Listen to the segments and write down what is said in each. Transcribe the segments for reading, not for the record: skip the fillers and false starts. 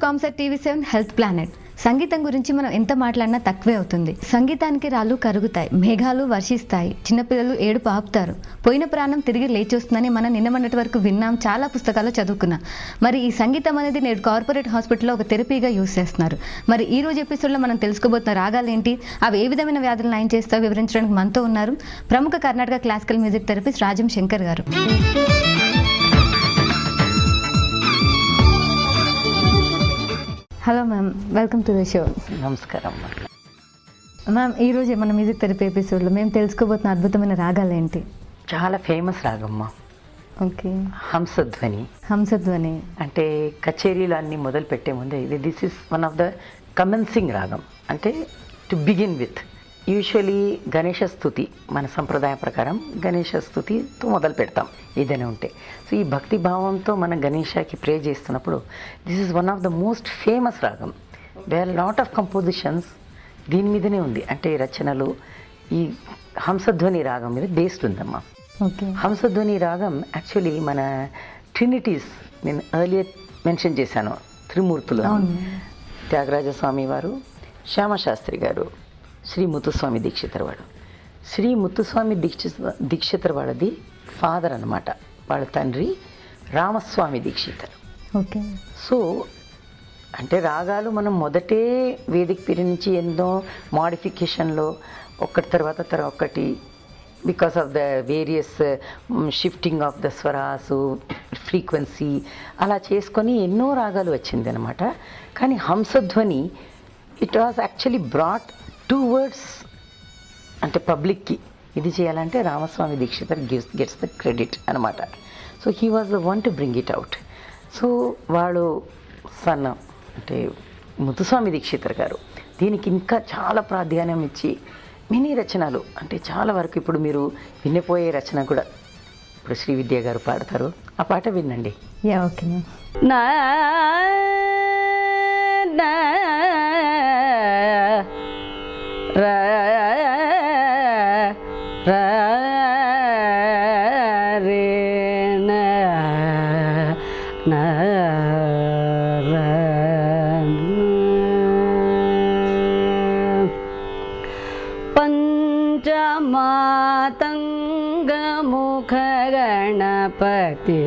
కామ్సెట్ టీవీ7 health planet. సంగీతం గురించి మనం ఎంత మాట్లాడినా తక్కువే అవుతుంది. సంగీతానికి రాళ్ళు కరుగుతాయి, మేఘాలు వర్షిస్తాయి, చిన్నపిల్లలు ఏడుపు ఆపుతారు, పోయిన ప్రాణం తిరిగి లేచొస్తుందని మనం నిన్న మొన్నటి వరకు విన్నాం, చాలా పుస్తకాలు చదువుకున్నాం. మరి ఈ సంగీతం అనేది నేడు కార్పొరేట్ హాస్పిటల్లో ఒక థెరపీగా యూజ్ చేస్తున్నారు. మరి ఈ రోజు ఎపిసోడ్లో మనం తెలుసుకోబోతున్న రాగాలు ఏంటి, అవి ఏ విధమైన వ్యాధులు నయం చేస్తాయో వివరించడానికి మనతో ఉన్నారు ప్రముఖ Karnataka classical music therapist Rajam Shankar garu. Hello ma'am, welcome to the show. నమస్కారం మ్యామ్. ఈరోజు మన మ్యూజిక్ థెరపీ ఎపిసోడ్లో మేము తెలుసుకోబోతున్న అద్భుతమైన రాగాలు ఏంటి? చాలా ఫేమస్ రాగమ్మ. ఓకే. హంసధ్వని. హంసధ్వని అంటే కచేరీలు అన్నీ మొదలు పెట్టే ముందే this is one of the commencing రాగం. అంటే to begin with usually Ganesha స్తుతి, మన సంప్రదాయం ప్రకారం గణేష స్తుతితో మొదలు పెడతాం ఏదైనా ఉంటే. సో ఈ భక్తి భావంతో మనం గణేషకి ప్రే చేస్తున్నప్పుడు this is one of the most famous ragam. There are lot of compositions దీని మీదనే ఉంది. అంటే రచనలు ఈ హంసధ్వని రాగం మీద బేస్డ్ ఉందమ్మా. ఓకే. హంసధ్వని రాగం యాక్చువల్లీ మన ట్రినిటీస్ నేను ఎర్లియర్ మెన్షన్ చేశాను, త్రిమూర్తులు, త్యాగరాజస్వామి వారు, శ్యామశాస్త్రి గారు, శ్రీ ముత్తుస్వామి దీక్షితర్ వాడు. శ్రీ ముత్తుస్వామి దీక్షితర్ వాడది ఫాదర్ అనమాట, వాళ్ళ తండ్రి రామస్వామి దీక్షితర్. ఓకే. సో అంటే రాగాలు మనం మొదటే వేదిక పీరియడ్ నుంచి ఎన్నో మాడిఫికేషన్లో ఒకటి తర్వాత ఒకటి because of the various shifting of the స్వరాసు ఫ్రీక్వెన్సీ అలా చేసుకొని ఎన్నో రాగాలు వచ్చింది అనమాట. కానీ Hamsadhwani it was actually brought towards, అంటే పబ్లిక్కి ఇది చేయాలంటే Ramaswami Dikshitar gets the credit అనమాట. So he was the one to bring it out. So వాడు సన్ అంటే ముత్తుస్వామి దీక్షితర్ గారు దీనికి ఇంకా చాలా ప్రాధాన్యం ఇచ్చి మినీ రచనలు అంటే చాలా వరకు ఇప్పుడు మీరు వినిపోయే రచన కూడా ఇప్పుడు శ్రీవిద్య గారు పాడతారు, ఆ పాట వినండి. Yeah, okay. నా రా రా రే నా నా రా పంచమాతంగముఖ గణపతి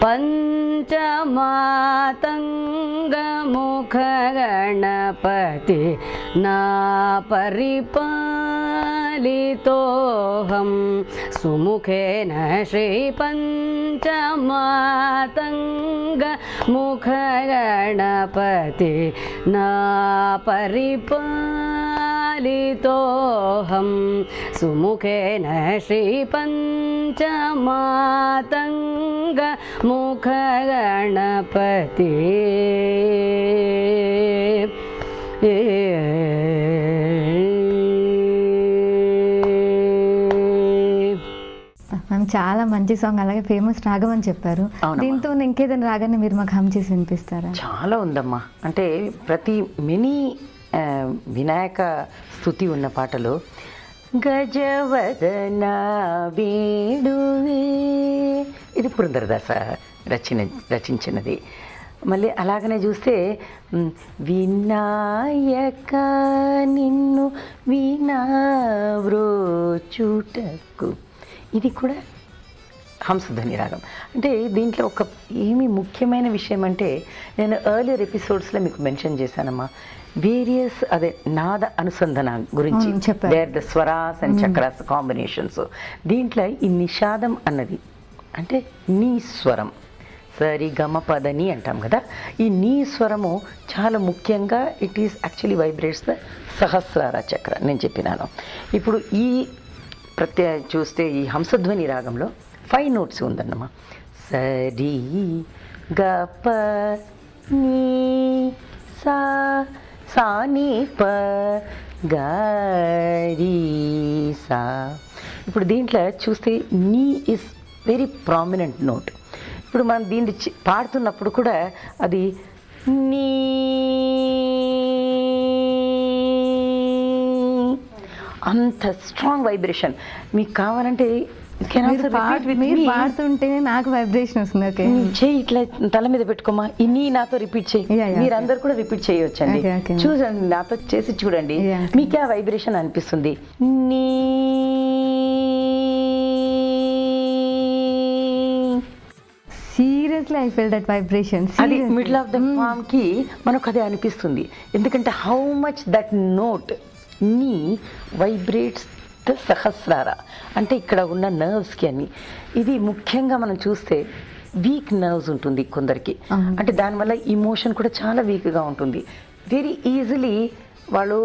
పంచమాతంగముఖ గణపతి నా పరిపాలితోహం సుముఖేన శ్రీ పంచమాతంగముఖ గణపతి నా పరిపాలితోహం సుముఖేన శ్రీ పంచమాతంగముఖ గణపతి. మ్యామ్, చాలా మంచి సాంగ్, అలాగే ఫేమస్ రాగం అని చెప్పారు. దీంతో ఇంకేదైనా రాగాన్ని మీరు మాకు హమ్ చేసి వినిపిస్తారా? చాలా ఉందమ్మా. అంటే ప్రతి మినీ వినాయక స్తుతి ఉన్న పాటలు గజవదన వేణువే, ఇది పురంధరదాస రచించినది. మళ్ళీ అలాగనే చూస్తే వినాయక నిన్ను వినావ్రోచుటకు, ఇది కూడా హంసధ్వని రాగం. అంటే దీంట్లో ఒక ఏమి ముఖ్యమైన విషయం అంటే నేను ఎర్లియర్ ఎపిసోడ్స్లో మీకు మెన్షన్ చేశానమ్మా, వేరియస్ అదే నాద అనుసంధాన గురించి, wear the swaras and chakras combinations. దీంట్లో ఈ నిషాదం అన్నది అంటే నీ స్వరం, సరి గమ పదని అంటాం కదా, ఈ నీ స్వరము చాలా ముఖ్యంగా it is actually vibrates the sahasrara chakra నేను చెప్పినాను. ఇప్పుడు ఈ చూస్తే ఈ హంసధ్వని రాగంలో 5 notes ఉందన్నమా. సరి గ ప నీ సా సా నీ ప గ రి సా. ఇప్పుడు దీంట్లో చూస్తే నీ ఇస్ వెరీ ప్రామినెంట్ నోట్. ఇప్పుడు మనం దీన్ని పాడుతున్నప్పుడు కూడా అది నీ అంత స్ట్రాంగ్ వైబ్రేషన్. మీకు కావాలంటే You can also repeat with మీరు me. పాడుతుంటేనే నాకు వైబ్రేషన్ వస్తుంది. ఓకే, చేయి ఇట్లా తల మీద పెట్టుకోమా, ఇన్ని నాతో రిపీట్ చేయి. Yeah, yeah, మీరందరూ కూడా రిపీట్ చేయొచ్చండి. Okay, okay. చూడండి, నాతో చేసి చూడండి. Yeah. మీకు ఆ వైబ్రేషన్ అనిపిస్తుంది. నీ seriously I fell that vibration. అది మిడిల్ ఆఫ్ ద ఫామ్ కి మనకు అదే అనిపిస్తుంది. ఎందుకంటే హౌ మచ్ దట్ నోట్ నీ వైబ్రేట్స్ ద సహస్రార, అంటే ఇక్కడ ఉన్న నర్వ్స్కి అని. ఇది ముఖ్యంగా మనం చూస్తే వీక్ నర్వ్స్ ఉంటుంది కొందరికి, అంటే దానివల్ల ఇమోషన్ కూడా చాలా వీక్గా ఉంటుంది. వెరీ ఈజీలీ వాళ్ళు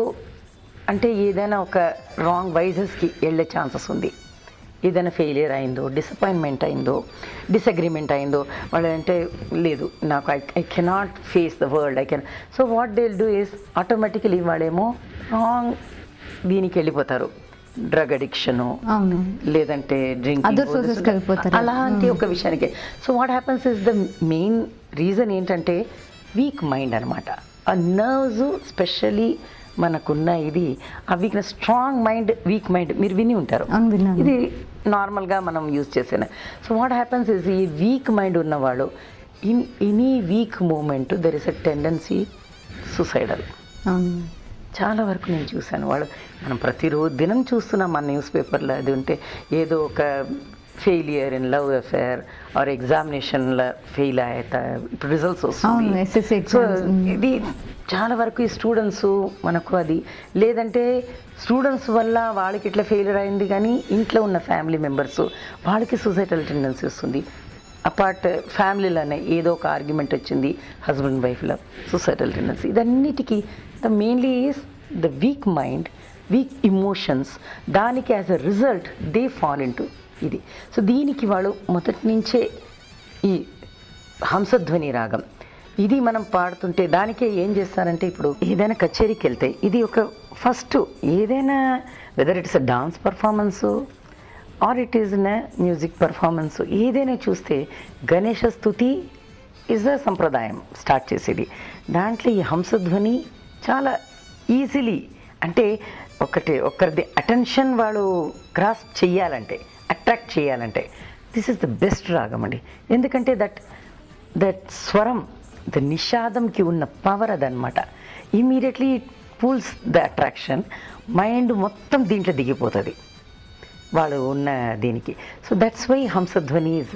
అంటే ఏదైనా ఒక రాంగ్ వైజెస్కి వెళ్ళే ఛాన్సెస్ ఉంది. ఏదైనా ఫెయిలియర్ అయిందో, డిసప్పాయింట్మెంట్ అయిందో, డిసగ్రిమెంట్ అయిందో, వాళ్ళు అంటే లేదు నాకు I cannot face the world, I can. So what they do is automatically వాళ్ళేమో రాంగ్ దీనికి వెళ్ళిపోతారు. డ్రగ్ అడిక్షను, లేదంటే Other sources కి వెళ్ళిపోతారు. అలాంటి ఒక విషయానికి. So what happens is the main reason ఏంటంటే వీక్ మైండ్ అనమాట. ఆ నర్వ్స్ స్పెషల్లీ మనకున్న ఇది ఆ weakness. Strong mind, week mind మీరు విని ఉంటారు, ఇది నార్మల్గా మనం యూజ్ చేసిన. సో వాట్ హ్యాపన్స్ ఇస్ ఈ వీక్ మైండ్ ఉన్నవాళ్ళు in any weak moment there is a tendency suicidal. చాలా వరకు నేను చూశాను. వాళ్ళు మనం ప్రతిరోజు దినం చూస్తున్నాం మన న్యూస్ పేపర్లో. అది ఉంటే ఏదో ఒక failure in love affair or ఎగ్జామినేషన్లో ఫెయిల్ అయ్యేట ఇప్పుడు రిజల్ట్స్ వస్తుంది. సో ఇది చాలా వరకు ఈ స్టూడెంట్స్ మనకు అది, లేదంటే స్టూడెంట్స్ వల్ల వాళ్ళకి ఇట్లా ఫెయిలియర్ అయింది, కానీ ఇంట్లో ఉన్న ఫ్యామిలీ మెంబర్స్ వాళ్ళకి సూసైడల్ టెండెన్సీ వస్తుంది. అపార్ట్ ఫ్యామిలీలోనే ఏదో ఒక ఆర్గ్యుమెంట్ వచ్చింది హస్బెండ్ వైఫ్లో, సూసైడల్ టెండెన్సీ. ఇదన్నిటికీ the mainly is the weak mind, weak emotions. దానికి as a result they fall into ఇది. సో దీనికి వాళ్ళు మొదటి నుంచే ఈ హంసధ్వని రాగం ఇది మనం పాడుతుంటే దానికే ఏం చేస్తారంటే, ఇప్పుడు ఏదైనా కచేరీకి వెళ్తే ఇది ఒక ఫస్ట్ ఏదైనా whether it's a dance performance or it is a music performance, ఏదైనా చూస్తే గణేష స్తుతి ఇస్ అ సంప్రదాయం స్టార్ట్ చేసేది. దాంట్లో ఈ హంసధ్వని చాలా ఈజీలీ, అంటే ఒకరిది అటెన్షన్ వాళ్ళు గ్రాస్ప్ చెయ్యాలంటే, అట్రాక్ట్ చేయాలంటే దిస్ ఇస్ ద బెస్ట్ రాగం అండి. ఎందుకంటే దట్ స్వరం, ద నిషాదంకి ఉన్న పవర్ అదనమాట. Immediately pulls the attraction, mind మొత్తం దీంట్లో దిగిపోతుంది వాళ్ళు ఉన్న దీనికి. So that's why Hamsadhwani is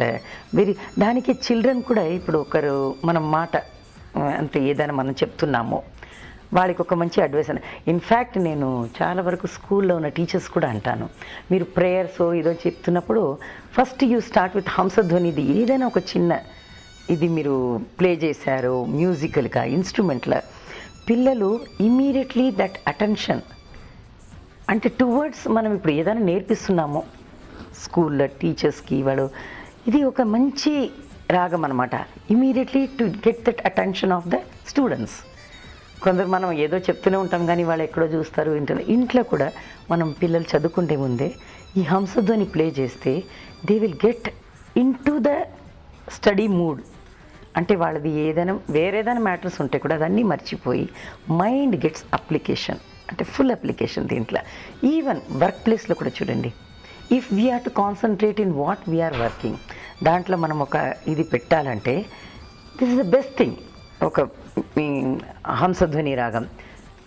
very. దానికి చిల్డ్రన్ కూడా ఇప్పుడు ఒకరు మనం మాట అంటే ఏదైనా మనం చెప్తున్నామో వాళ్ళకి ఒక మంచి అడ్వైస్ అని. ఇన్ఫ్యాక్ట్ నేను చాలా వరకు స్కూల్లో ఉన్న టీచర్స్ కూడా అంటాను, మీరు ప్రేయర్స్ ఇదో చెప్తున్నప్పుడు first you start with Hamsadhwani. ఇది ఏదైనా ఒక చిన్న ఇది మీరు ప్లే చేశారు మ్యూజికల్గా ఇన్స్ట్రుమెంట్లో, పిల్లలు ఇమీడియట్లీ దట్ అటెన్షన్ అంటే టువర్డ్స్ మనం ఇప్పుడు ఏదైనా నేర్పిస్తున్నామో స్కూల్లో టీచర్స్కి వాళ్ళు, ఇది ఒక మంచి రాగం అనమాట. Immediately to get that attention of the students. కొందరు మనం ఏదో చెప్తూనే ఉంటాం కానీ వాళ్ళు ఎక్కడో చూస్తారు. ఇంట్లో కూడా మనం పిల్లలు చదువుకుంటే ముందే ఈ హంసధ్వని ప్లే చేస్తే they will get into the study mood. అంటే వాళ్ళది ఏదైనా వేరేదైనా మ్యాటర్స్ ఉంటే కూడా అదన్నీ మర్చిపోయి మైండ్ గెట్స్ అప్లికేషన్, అంటే ఫుల్ అప్లికేషన్ దీంట్లో. ఈవెన్ వర్క్ ప్లేస్లో కూడా చూడండి, if we're to concentrate in what we're working, దాంట్లో మనం ఒక ఇది పెట్టాలంటే this is the best thing. ఒక హంసధ్వని రాగం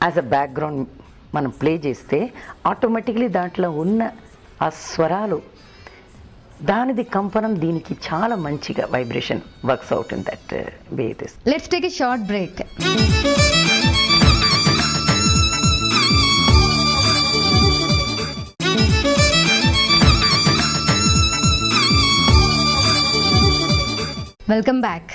యాజ్ అ బ్యాక్గ్రౌండ్ మనం ప్లే చేస్తే ఆటోమేటిక్లీ దాంట్లో ఉన్న ఆ స్వరాలు, దానిది కంపనం దీనికి చాలా మంచిగా vibration works out in that way. This let's take a short break. Welcome back.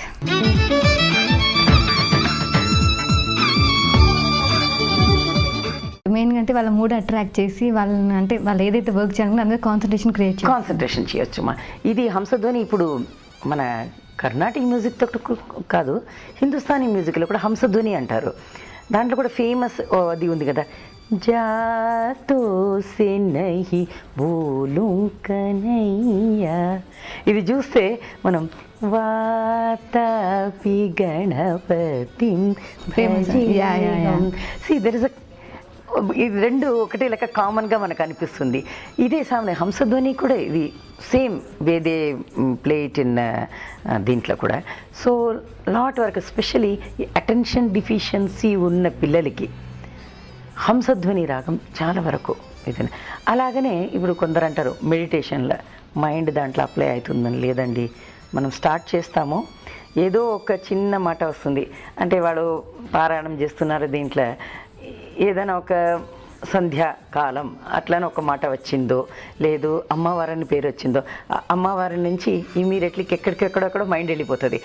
మెయిన్గా అంటే వాళ్ళ మూడ్ అట్రాక్ట్ చేసి వాళ్ళని, అంటే వాళ్ళు ఏదైతే వర్క్ చేయాలని అందరూ కాన్సన్ట్రేషన్ చేయొచ్చు. ఇది హంసధ్వని ఇప్పుడు మన కర్ణాటిక్ మ్యూజిక్తో కాదు, హిందుస్థానీ మ్యూజిక్లో కూడా హంసధ్వని అంటారు. దాంట్లో కూడా ఫేమస్ అది ఉంది కదా, జాతో సే నహి బోలూ కనయ్యా. ఇది చూస్తే మనం Vatapi Ganapati, there is a ఇది రెండు ఒకటే లెక్క కామన్గా మనకు అనిపిస్తుంది. ఇదే సామాన్య హంసధ్వని కూడా ఇది సేమ్ వేదే ప్లే ఇట్ ఇన్ దీంట్లో కూడా. సో లాట్ వరకు ఎస్పెషలీ అటెన్షన్ డిఫిషియన్సీ ఉన్న పిల్లలకి హంసధ్వని రాగం చాలా వరకు ఇది. అలాగనే ఇప్పుడు కొందరు అంటారు మెడిటేషన్లో మైండ్ దాంట్లో అప్లై అవుతుందని. లేదండి, మనం స్టార్ట్ చేస్తాము, ఏదో ఒక చిన్న మాట వస్తుంది అంటే వాడు పారాయణం చేస్తున్నారు, దీంట్లో ఏదైనా ఒక సంధ్యాకాలం అట్లనే ఒక మాట వచ్చిందో, లేదు అమ్మవారిని పేరు వచ్చిందో, అమ్మవారి నుంచి ఇమీడియట్లీ ఎక్కడికెక్కడెక్కడో మైండ్ వెళ్ళిపోతుంది.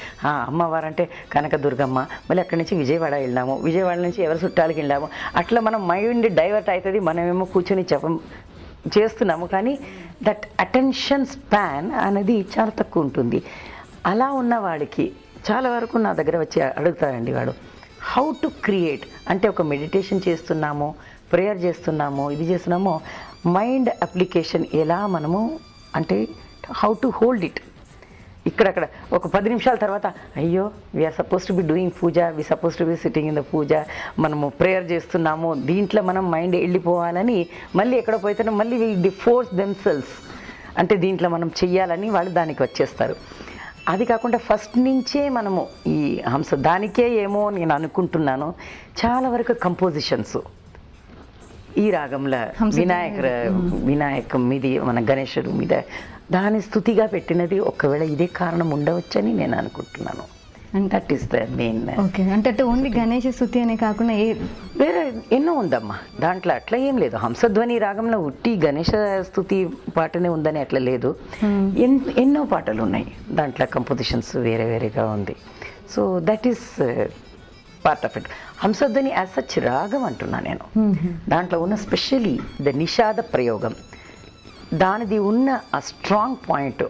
అమ్మవారు అంటే కనకదుర్గమ్మ, మళ్ళీ అక్కడి నుంచి విజయవాడ వెళ్ళాము, విజయవాడ నుంచి ఎవరి చుట్టాలకి వెళ్ళాము, అట్లా మనం మైండ్ డైవర్ట్ అవుతుంది. మనమేమో కూర్చొని చేస్తున్నాము, కానీ దట్ అటెన్షన్ స్పాన్ అనేది చాలా తక్కువ ఉంటుంది. అలా ఉన్న వాడికి చాలా వరకు నా దగ్గర వచ్చి అడుగుతారండి, వాడు హౌ టు క్రియేట్ అంటే ఒక మెడిటేషన్ చేస్తున్నాము, ప్రేయర్ చేస్తున్నాము, ఇది చేస్తున్నామో మైండ్ అప్లికేషన్ ఎలా మనము అంటే హౌ టు హోల్డ్ ఇట్. ఇక్కడక్కడ ఒక 10 నిమిషాల తర్వాత అయ్యో we are suppose to be doing puja, we suppose to be sitting in the puja, మనము ప్రేయర్ చేస్తున్నాము, దీంట్లో మనం మైండ్ వెళ్ళిపోవాలని మళ్ళీ ఎక్కడ పోతే మళ్ళీ ది ఫోర్స్ దెమ్సెల్స్ అంటే దీంట్లో మనం చెయ్యాలని వాళ్ళు దానికి వచ్చేస్తారు. అది కాకుండా ఫస్ట్ నుంచే మనము ఈ హంస దానికే ఏమో నేను అనుకుంటున్నాను. చాలా వరకు కంపోజిషన్స్ ఈ రాగంలో వినాయక మీద మన గణేశుడు మీద దాని స్థుతిగా పెట్టినది ఒకవేళ ఇదే కారణం ఉండవచ్చని నేను అనుకుంటున్నాను. That is the main. Okay, అంటే ఓన్లీ గణేష స్థుతి అనే కాకుండా వేరే ఎన్నో ఉందమ్మా దాంట్లో, అట్లా ఏం లేదు. హంసధ్వని రాగంలో ఉట్టి గణేష స్థుతి పాటనే ఉందని అట్లా లేదు, ఎన్నో పాటలు ఉన్నాయి దాంట్లో, కంపోజిషన్స్ వేరే వేరేగా ఉంది. So that is part of it. Hamsadhwani as such రాగం అంటున్నా నేను. దాంట్లో ఉన్న స్పెషలీ ద నిషాద ప్రయోగం, దానిది ఉన్న ఆ స్ట్రాంగ్ పాయింట్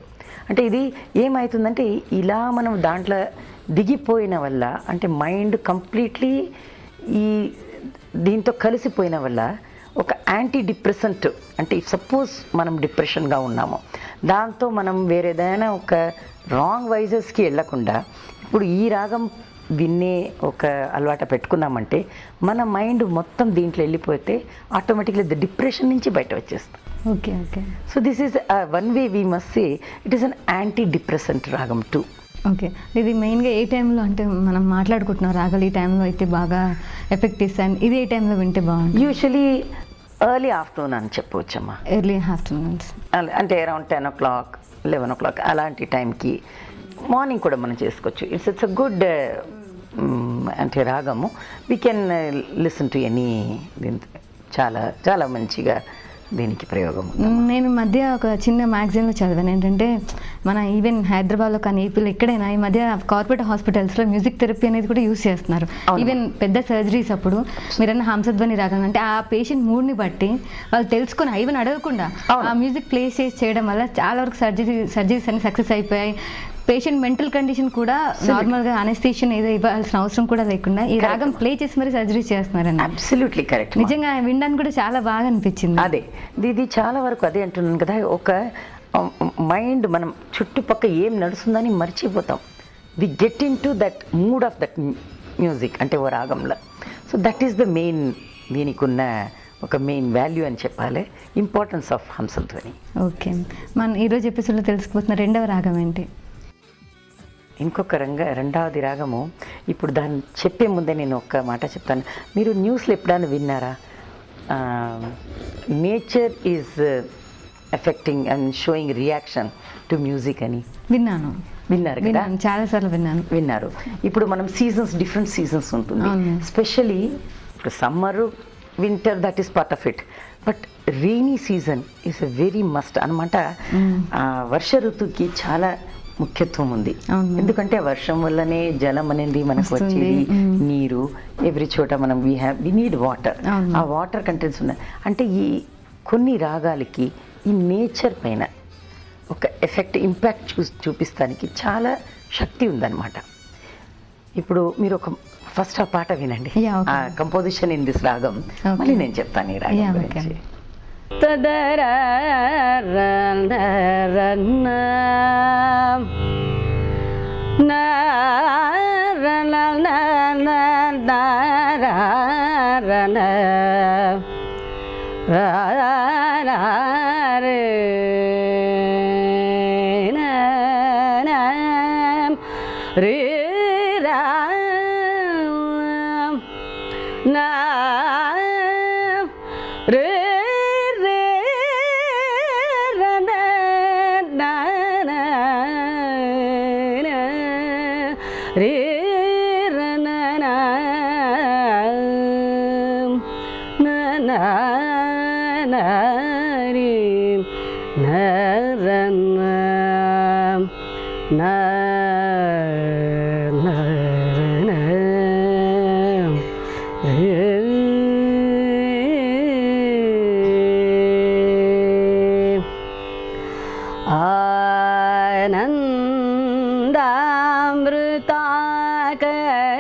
అంటే ఇది ఏమవుతుందంటే ఇలా మనం దాంట్లో దిగిపోయిన వల్ల అంటే మైండ్ కంప్లీట్లీ ఈ దీంతో కలిసిపోయిన వల్ల ఒక యాంటీ డిప్రెసెంట్ అంటే సపోజ్ మనం డిప్రెషన్గా ఉన్నాము, దాంతో మనం వేరేదైనా ఒక రాంగ్ వైజెస్కి వెళ్ళకుండా ఇప్పుడు ఈ రాగం విన్నే ఒక అలవాటు పెట్టుకున్నామంటే మన మైండ్ మొత్తం దీంట్లో వెళ్ళిపోతే ఆటోమేటిక్లీ డిప్రెషన్ నుంచి బయట వచ్చేస్తాం. Okay okay. So this is one way we must say it is an anti depressant రాగం టూ. ఓకే, ఇది మెయిన్గా ఏ టైంలో అంటే మనం మాట్లాడుకుంటున్నాం రాగాలు ఈ టైంలో అయితే బాగా ఎఫెక్ట్ ఇస్తాను, ఇది ఏ టైంలో వింటే బాగుంటుంది? యూజువలీ ఎర్లీ ఆఫ్టర్నూన్ అని చెప్పవచ్చమ్మా. ఎర్లీ ఆఫ్టర్నూన్స్ అంటే అరౌండ్ 10 o'clock 11 o'clock అలాంటి టైంకి. మార్నింగ్ కూడా మనం చేసుకోవచ్చు. ఇట్స్ అ గుడ్ అంటే రాగము we can listen to any. చాలా చాలా మంచిగా దీనికి ప్రయోగం. నేను మధ్య ఒక చిన్న మ్యాగజైన్లో చదివాను ఏంటంటే మన ఈవెన్ హైదరాబాద్లో కానీ ఏపీలో ఎక్కడైనా ఈ మధ్య కార్పొరేట్ హాస్పిటల్స్లో మ్యూజిక్ థెరపీ అనేది కూడా యూస్ చేస్తున్నారు. ఈవెన్ పెద్ద సర్జరీస్ అప్పుడు మీరన్న హంసధ్వని రాగం అంటే ఆ పేషెంట్ మూడ్ని బట్టి వాళ్ళు తెలుసుకొని ఈవెన్ అడగకుండా ఆ మ్యూజిక్ ప్లే చేసి చేయడం వల్ల చాలా వరకు సర్జరీస్ అన్ని సక్సెస్ అయిపోయాయి. పేషెంట్ మెంటల్ కండిషన్ కూడా నార్మల్గా అనెస్థీషియన్ ఏదో ఇవ్వాల్సిన అవసరం కూడా లేకుండా ఈ రాగం ప్లే చేసి మరి సర్జరీ చేస్తున్నారని. Absolutely correct. నిజంగా వినడానికి కూడా చాలా బాగా అనిపించింది. అదే ఇది చాలా వరకు అదే అంటున్నాను కదా, ఒక మైండ్ మనం చుట్టుపక్కల ఏం నడుస్తుందని మర్చిపోతాం. We get into that mood of that music అంటే ఓ రాగంలో. So that is the main దీనికి ఉన్న ఒక మెయిన్ వాల్యూ అని చెప్పాలి, ఇంపార్టెన్స్ ఆఫ్ హంసధ్వని. ఓకే, మనం ఈరోజు ఎపిసోడ్లో తెలుసుకుపోతున్న రెండవ రాగం ఏంటి? ఇంకొక రెండవది రాగము. ఇప్పుడు దాన్ని చెప్పే ముందే నేను ఒక్క మాట చెప్తాను. మీరు న్యూస్లో ఎప్పుడైనా విన్నారా nature is effecting and sowing reaction to music అని? విన్నారు కదా, చాలాసార్లు విన్నారు. ఇప్పుడు మనం సీజన్స్, డిఫరెంట్ సీజన్స్ ఉంటుంది. స్పెషలీ ఇప్పుడు summer, winter, that is part of it. But rainy season is a very must అనమాట. వర్ష ఋతువుకి చాలా ముఖ్యత్వం ఉంది. ఎందుకంటే వర్షం వల్లనే జలం అనేది మనకు వచ్చేది, నీరు ఎవ్రీ చోట మనం వి నీడ్ వాటర్. ఆ వాటర్ కంటెంట్స్ ఉన్నాయి అంటే ఈ కొన్ని రాగాలకి ఈ నేచర్ పైన ఒక ఎఫెక్ట్, ఇంపాక్ట్ చూపిస్తానికి చాలా శక్తి ఉందన్నమాట. ఇప్పుడు మీరు ఒక ఫస్ట్ ఆ పాట వినండి, ఆ కంపోజిషన్ ఇన్ దిస్ రాగం, మళ్ళీ నేను చెప్తాను ఈ రాగం గురించి. రన రే రే రా నా రే రే రన నా రే రన నా నా నా రే నరన నా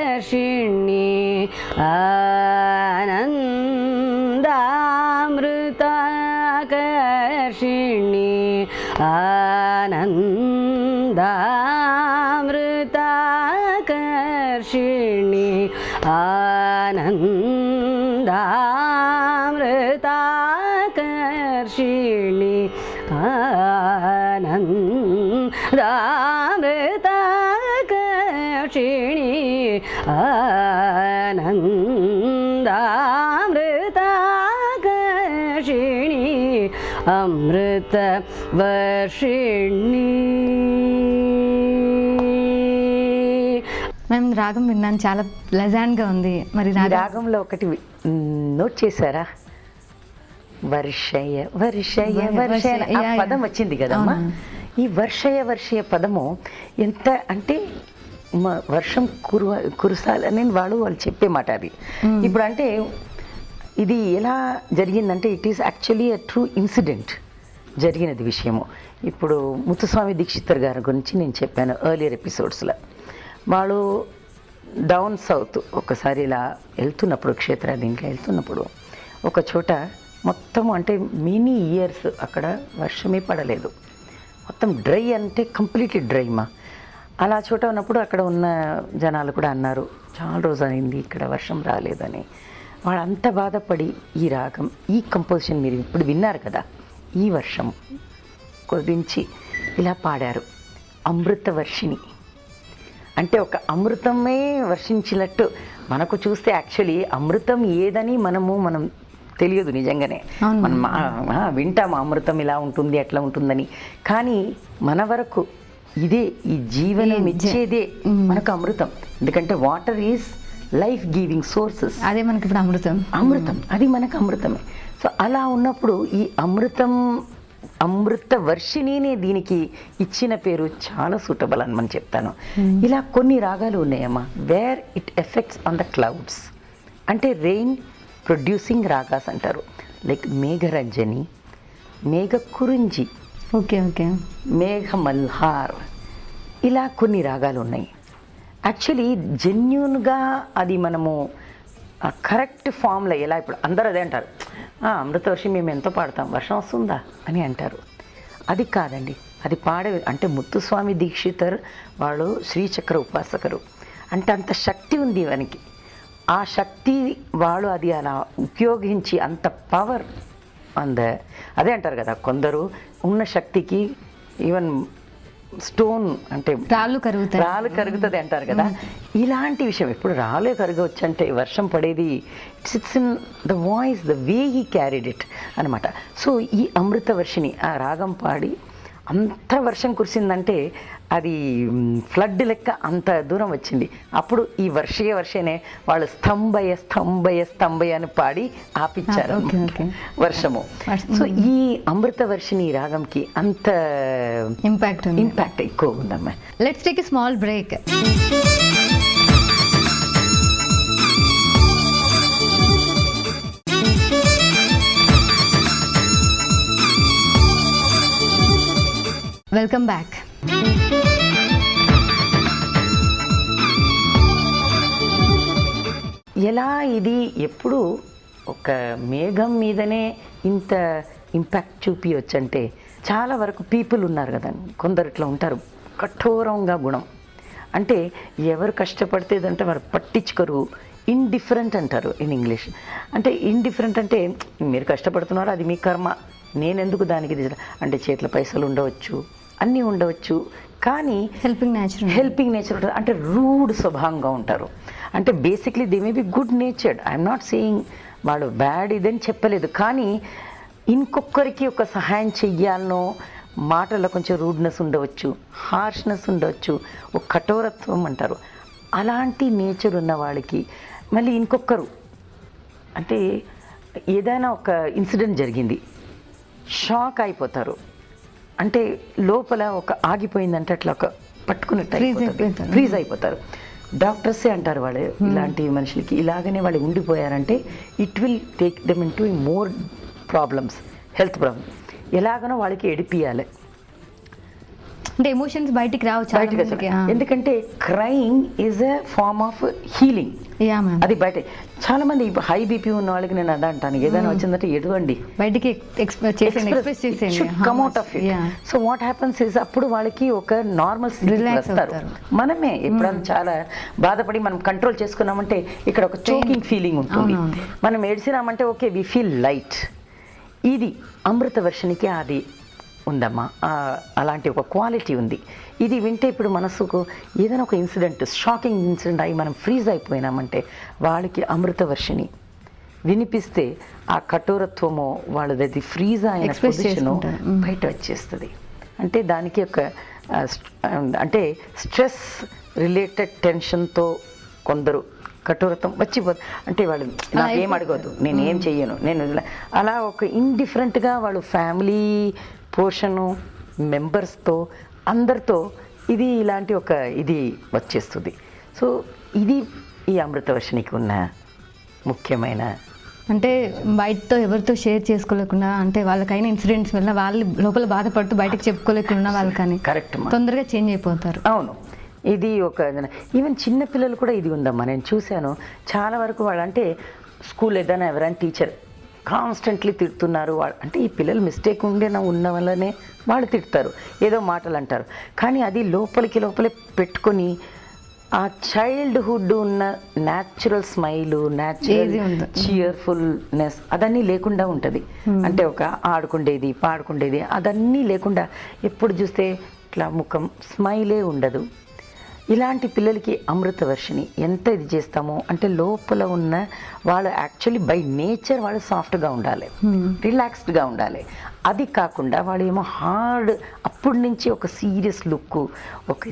ఆనందామృతాకర్షిణి ఆనందామృతాకర్షిణి ఆనందామృతాకర్షిణి ఆనందామృతాకర్షిణి ఆనందామృతాకర్షిణి ఆనందామృతాకర్షిణి అమృత వర్షిణి. మేము రాగం విన్నాను, చాలా ప్లెజెంట్గా ఉంది. మరి ఈ రాగంలో ఒకటి నోట్ చేశారా? వర్షయ వర్షయ వర్షయ ఆ పదం వచ్చింది కదమ్మా. ఈ వర్షయ వర్షయ పదము ఎంత అంటే వర్షం కురసాలని వాళ్ళు చెప్పే మాట అది. ఇప్పుడు అంటే ఇది ఎలా జరిగిందంటే it is actually a true incident జరిగినది విషయము. ఇప్పుడు ముత్తుస్వామి దీక్షితర్ గారి గురించి నేను చెప్పాను ఎర్లియర్ ఎపిసోడ్స్లో. వాళ్ళు డౌన్ సౌత్ ఒకసారి ఇలా వెళ్తున్నప్పుడు, క్షేత్ర దీంట్లో వెళ్తున్నప్పుడు ఒక చోట మొత్తం అంటే మెనీ ఇయర్స్ అక్కడ వర్షమే పడలేదు, మొత్తం డ్రై అంటే కంప్లీట్లీ డ్రై మా. అలా చోట ఉన్నప్పుడు అక్కడ ఉన్న జనాలు కూడా అన్నారు చాలా రోజు అయింది ఇక్కడ వర్షం రాలేదని. వాళ్ళంత బాధపడి ఈ రాగం, ఈ కంపోజిషన్ మీరు ఇప్పుడు విన్నారు కదా, ఈ వర్షం గురించి ఇలా పాడారు. అమృత వర్షిణి అంటే ఒక అమృతమే వర్షించినట్టు మనకు చూస్తే యాక్చువల్లీ అమృతం ఏదని మనం తెలియదు నిజంగానే. మనం వింటాం అమృతం ఇలా ఉంటుంది అట్లా ఉంటుందని, కానీ మన వరకు ఇదే ఈ జీవనం ఇచ్చేదే మనకు అమృతం. ఎందుకంటే water is life giving sources. అదే మనకి ఇప్పుడు అమృతం, అది మనకు అమృతమే. సో అలా ఉన్నప్పుడు ఈ అమృత వర్షిణినే దీనికి ఇచ్చిన పేరు చాలా సూటబుల్ అని మనం చెప్తాను. ఇలా కొన్ని రాగాలు ఉన్నాయమ్మా where it effects on the clouds, అంటే రెయిన్ ప్రొడ్యూసింగ్ రాగాస్ అంటారు. లైక్ మేఘరంజని, మేఘ కురించి, మేఘ మల్హార్, ఇలా కొన్ని రాగాలు ఉన్నాయి. యాక్చువల్లీ జెన్యూన్గా అది మనము కరెక్ట్ ఫామ్లో ఎలా ఇప్పుడు అందరూ అదే అంటారు, అమృత వర్షం మేము ఎంతో పాడతాం, వర్షం వస్తుందా అని అంటారు. అది కాదండి, అది పాడే అంటే ముత్తుస్వామి దీక్షితర్ వాళ్ళు శ్రీచక్ర ఉపాసకరు, అంటే అంత శక్తి ఉంది వానికి. ఆ శక్తి వాళ్ళు అది అలా ఉపయోగించి అంత పవర్ అదే అంటారు కదా, కొందరు ఉన్న శక్తికి ఈవెన్ స్టోన్ అంటే రాళ్ళు కరుగుతుంది అంటారు కదా. ఇలాంటి విషయం ఇప్పుడు రాళ్ళే కరగవచ్చు అంటే వర్షం పడేది it's in the voice, the way he carried it అనమాట. సో ఈ అమృత వర్షిని ఆ రాగం పాడి అంత వర్షం కురిసిందంటే అది ఫ్లడ్ లెక్క అంత దూరం వచ్చింది. అప్పుడు ఈ వర్షనే వాళ్ళు స్థంభయ అని పాడి ఆపిచ్చారు వర్షము. సో ఈ అమృత వర్షిని రాగంకి అంత ఇంపాక్ట్ ఎక్కువ ఉందమ్మా. Let's take a small break. Welcome back. ఎలా ఇది ఎప్పుడు ఒక మేఘం మీదనే ఇంత ఇంపాక్ట్ చూపించవచ్చు అంటే చాలా వరకు పీపుల్ ఉన్నారు కదా, కొందరు ఇట్లా ఉంటారు కఠోరంగా గుణం, అంటే ఎవరు కష్టపడితేదంటే వారు పట్టించుకోరు, ఇండిఫరెంట్ అంటారు ఇన్ ఇంగ్లీష్. అంటే ఇండిఫరెంట్ అంటే మీరు కష్టపడుతున్నారు, అది మీ కర్మ, నేనెందుకు దానికి అంటే చేతిలో పైసలు ఉండవచ్చు, అన్నీ ఉండవచ్చు, కానీ హెల్పింగ్ నేచర్ ఉంటుంది. అంటే రూడ్ స్వభావంగా ఉంటారు. అంటే basically they may be good natured, I'm not saying వాళ్ళు బ్యాడ్ ఇదని చెప్పలేదు, కానీ ఇంకొకరికి ఒక సహాయం చెయ్యాలనో మాటల్లో కొంచెం రూడ్నెస్ ఉండవచ్చు, హార్ష్నెస్ ఉండవచ్చు, ఒక కఠోరత్వం అంటారు. అలాంటి నేచర్ ఉన్న వాళ్ళకి మళ్ళీ ఇంకొకరు అంటే ఏదైనా ఒక ఇన్సిడెంట్ జరిగింది, షాక్ అయిపోతారు. అంటే లోపల ఒక ఆగిపోయిందంటే అట్లా ఒక పట్టుకున్నట్టు ఫ్రీజ్ అయిపోతారు. డాక్టర్సే అంటారు వాళ్ళు ఇలాంటి మనుషులకి ఇలాగనే వాళ్ళు ఉండిపోయారంటే it will take them into more problems, health problems. ఎలాగనో వాళ్ళకి ఎడిపియాలి, అంటే ఎమోషన్స్ బయటికి రావు. ఎందుకంటే crying is a form of healing. అది బయట చాలా మంది హై బీపీ ఉన్న వాళ్ళకి నేను అదే అంటాను, ఏదైనా వచ్చిందంటే ఎడవండి, బయటికి come out of it. So what happens is అప్పుడు వాళ్ళకి ఒక నార్మల్ స్థితికి వస్తారు. మనమే ఎప్పుడన్నా చాలా బాధపడి మనం కంట్రోల్ చేసుకున్నామంటే ఇక్కడ ఒక చోకింగ్ ఫీలింగ్ ఉంటుంది. మనం ఏడ్చినామంటే ఓకే వి ఫీల్ లైట్. ఇది అమృతవర్షినికి అది ఉందమ్మా, అలాంటి ఒక క్వాలిటీ ఉంది. ఇది వింటే ఇప్పుడు మనసుకు ఏదైనా ఒక ఇన్సిడెంట్, షాకింగ్ ఇన్సిడెంట్ అయ్యి మనం ఫ్రీజ్ అయిపోయినామంటే వాళ్ళకి అమృతవర్షిణి వినిపిస్తే ఆ కఠోరత్వమో వాళ్ళది ఫ్రీజ్ అయిన పొజిషను బయట వచ్చేస్తుంది. అంటే దానికి ఒక అంటే స్ట్రెస్ రిలేటెడ్ టెన్షన్తో కొందరు కఠోరత్వం వచ్చిపోతుంది. అంటే వాళ్ళు నాకేం అడగదు, నేను ఏం చెయ్యను, నేను అలా ఒక ఇండిఫరెంట్గా వాళ్ళు ఫ్యామిలీ పోషను మెంబర్స్తో అందరితో ఇది ఇలాంటి ఒక ఇది వచ్చేస్తుంది. సో ఇది ఈ అమృతవర్షినికి ఉన్న ముఖ్యమైన, అంటే బయటతో ఎవరితో షేర్ చేసుకోలేకుండా, అంటే వాళ్ళకైన ఇన్సిడెంట్స్ వల్ల వాళ్ళు లోపల బాధపడుతూ బయటకు చెప్పుకోలేకుండా వాళ్ళు కానీ కరెక్ట్ తొందరగా చేంజ్ అయిపోతారు. అవును, ఇది ఒక ఈవెన్ చిన్నపిల్లలు కూడా ఇది ఉందమ్మా, నేను చూశాను చాలా వరకు. వాళ్ళు అంటే స్కూల్ ఏదైనా ఎవరైనా టీచర్ కాన్స్టెంట్లీ తిడుతున్నారు వాళ్ళు, అంటే ఈ పిల్లలు మిస్టేక్ ఉన్న వల్లనే వాళ్ళు తిడతారు, ఏదో మాటలు అంటారు, కానీ అది లోపలే పెట్టుకొని ఆ చైల్డ్హుడ్ ఉన్న న్యాచురల్ స్మైల్, న్యాచురల్ చియర్ఫుల్నెస్ అదన్నీ లేకుండా ఉంటుంది. అంటే ఒక ఆడుకుండేది పాడుకుండేది అదన్నీ లేకుండా ఎప్పుడు చూస్తే ఇట్లా ముఖం స్మైలే ఉండదు. ఇలాంటి పిల్లలకి అమృతవర్షిని ఎంత ఇది చేస్తామో, అంటే లోపల ఉన్న వాళ్ళు యాక్చువల్లీ బై నేచర్ వాళ్ళు సాఫ్ట్గా ఉండాలి, రిలాక్స్డ్గా ఉండాలి. అది కాకుండా వాళ్ళు ఏమో హార్డ్ అప్పటి నుంచి ఒక సీరియస్ లుక్, ఒక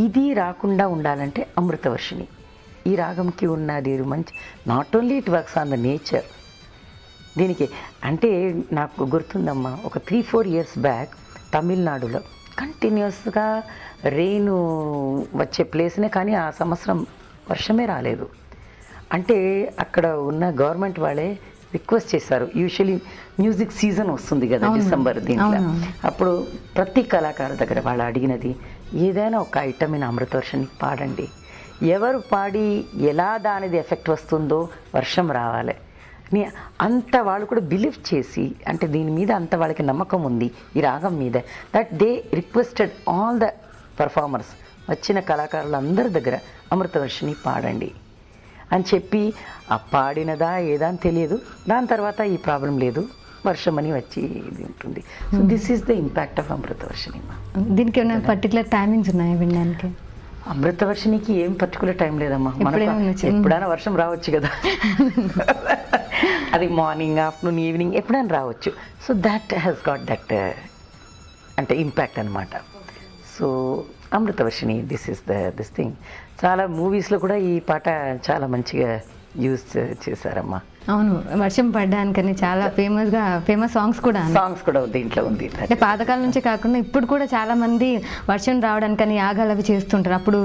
ఇది రాకుండా ఉండాలంటే అమృతవర్షిని ఈ రాగంకి ఉన్నది మంచి. Not only it works on the nature. దీనికి అంటే నాకు గుర్తుందమ్మా, ఒక 3-4 years బ్యాక్ తమిళనాడులో కంటిన్యూస్గా రెయిన్ వచ్చే ప్లేస్నే, కానీ ఆ సంవత్సరం వర్షమే రాలేదు. అంటే అక్కడ ఉన్న గవర్నమెంట్ వాళ్ళే రిక్వెస్ట్ చేశారు, యూజువలీ మ్యూజిక్ సీజన్ వస్తుంది కదా డిసెంబర్, దీంట్లో అప్పుడు ప్రతి కళాకారు దగ్గర వాళ్ళు అడిగినది ఏదైనా ఒక ఐటమ్ ఇన్ అమృతవర్షిని పాడండి. ఎవరు పాడి ఎలా దానిది ఎఫెక్ట్ వస్తుందో వర్షం రావాలి అంత వాళ్ళు కూడా బిలీవ్ చేసి, అంటే దీని మీద అంత వాళ్ళకి నమ్మకం ఉంది ఈ రాగం మీద, that they requested all the performers, వచ్చిన కళాకారులందరి దగ్గర అమృతవర్షిని పాడండి అని చెప్పి ఆ పాడినదా ఏదా అని తెలియదు. దాని తర్వాత ఈ ప్రాబ్లం లేదు, వర్షం అని వచ్చి ఇది ఉంటుంది. So this is the impact of Amritavarshini. దీనికి ఏమైనా పర్టికులర్ టైమింగ్స్ ఉన్నాయా వినడానికి? అమృతవర్షినికి ఏం పర్టికులర్ టైం లేదమ్మా, ఎప్పుడైనా వర్షం రావచ్చు కదా, అది మార్నింగ్ ఆఫ్టర్నూన్ ఈవినింగ్ ఎప్పుడైనా రావచ్చు. So that has got that అంటే ఇంపాక్ట్ అనమాట. So Amritavarshini this is this thing. చాలా మూవీస్లో కూడా ఈ పాట చాలా మంచిగా యూజ్ చేశారమ్మా. అవును, వర్షం పడ్డానికని చాలా ఫేమస్ సాంగ్స్ కూడా దీంట్లో ఉంది. అంటే పాతకాలం నుంచే కాకుండా ఇప్పుడు కూడా చాలా మంది వర్షం రావడానికని యాగాలు అవి చేస్తుంటారు. అప్పుడు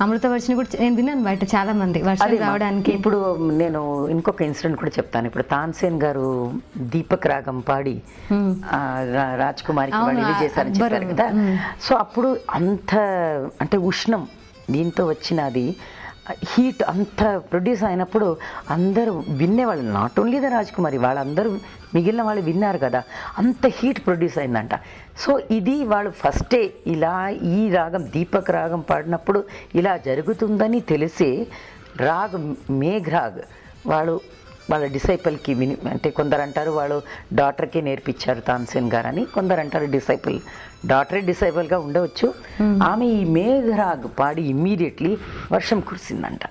అమృతవర్షిని కూడా నేను విన్నాను బయట చాలా మంది వర్షం రావడానికి. ఇప్పుడు నేను ఇంకొక ఇన్సిడెంట్ కూడా చెప్తాను. ఇప్పుడు తాన్సేన్ గారు దీపక్ రాగం పాడి రాజ్ కుమార్కి వాళ్ళు ఇది చేశారని చెప్పారు కదా. సో అప్పుడు అంత అంటే ఉష్ణం దీంతో వచ్చినది హీట్ అంత ప్రొడ్యూస్ అయినప్పుడు అందరూ వినేవాళ్ళు, నాట్ ఓన్లీ ద రాజ్ కుమారి, వాళ్ళందరూ మిగిలిన వాళ్ళు విన్నారు కదా, అంత హీట్ ప్రొడ్యూస్ అయిందంట. సో ఇది వాళ్ళు ఫస్టే ఇలా ఈ రాగం దీపక్ రాగం పాడినప్పుడు ఇలా జరుగుతుందని తెలిసి రాగ్ మేఘ్రాగ్ వాళ్ళ డిసైపుల్కి అంటే కొందరు అంటారు వాళ్ళు డాటర్కి నేర్పించారు తాన్సేన్ గారు అని, కొందరు అంటారు డాటరే డిసైపుల్గా ఉండవచ్చు. ఆమె ఈ మేఘ్రాగ్ పాడి ఇమ్మీడియట్లీ వర్షం కురిసిందంట.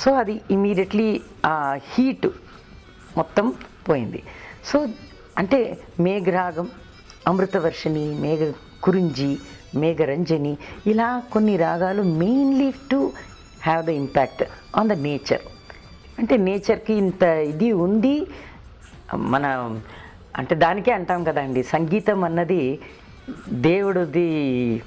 సో అది ఇమ్మీడియట్లీ ఆ హీట్ మొత్తం పోయింది. సో అంటే మేఘరాగం, అమృతవర్షిణి, మేఘ కురించి, మేఘరంజని, ఇలా కొన్ని రాగాలు mainly to have the impact on the nature. అంటే నేచర్కి ఇంత ఇది ఉంది మన, అంటే దానికే అంటాం కదండి, సంగీతం అన్నది దేవుడిది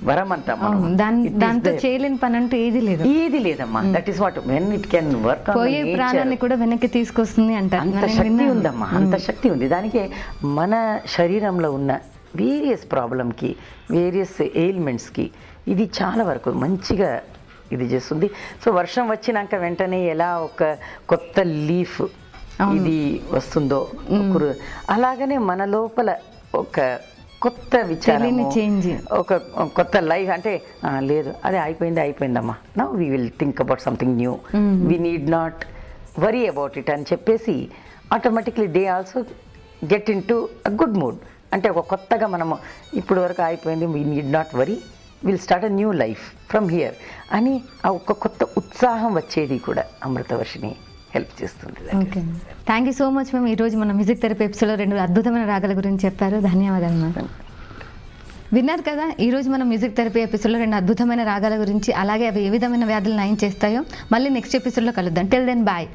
వరం అంటాం మనం. దాంతో చేయలేని పని అంటూ ఏది లేదమ్మా. That is what when it can work on పోయే ప్రాణాన్ని కూడా వెనక్కి తీసుకొస్తుంది అంటారు. అంత శక్తి ఉందమ్మా, అంత శక్తి ఉంది దానికి. మన శరీరంలో ఉన్న వేరియస్ ప్రాబ్లంకి, వేరియస్ ఎయిల్మెంట్స్కి ఇది చాలా వరకు మంచిగా ఇది చేస్తుంది. సో వర్షం వచ్చినాక వెంటనే ఎలా ఒక కొత్త లీఫ్ ఇది వస్తుందో అలాగనే మన లోపల ఒక కొత్త విచారం, ఒక కొత్త లైఫ్. అంటే లేదు అది అయిపోయిందమ్మా, now we will think about something new, we need not worry about it అని చెప్పేసి automatically they also get into a good mood. అంటే ఒక కొత్తగా మనము ఇప్పుడు వరకు అయిపోయింది, we need not worry, will start a new life from here అని ఆ ఒక కొత్త ఉత్సాహం వచ్చేది కూడా అమృతవర్షిణి హెల్ప్ చేస్తుంది. Okay, thank you so much ma'am. ఈరోజు మన మ్యూజిక్ థెరపీ ఎపిసోడ్లో 2 అద్భుతమైన రాగాల గురించి చెప్పారు. ధన్యవాదాలు మ్యామ్. విన్నారు కదా, ఈరోజు మన మ్యూజిక్ థెరపీ ఎపిసోడ్లో 2 అద్భుతమైన రాగాల గురించి, అలాగే అవి ఏ విధమైన వ్యాధులు నయం చేస్తాయో మళ్ళీ నెక్స్ట్ ఎపిసోడ్లో కలుద్దాం. Till then bye.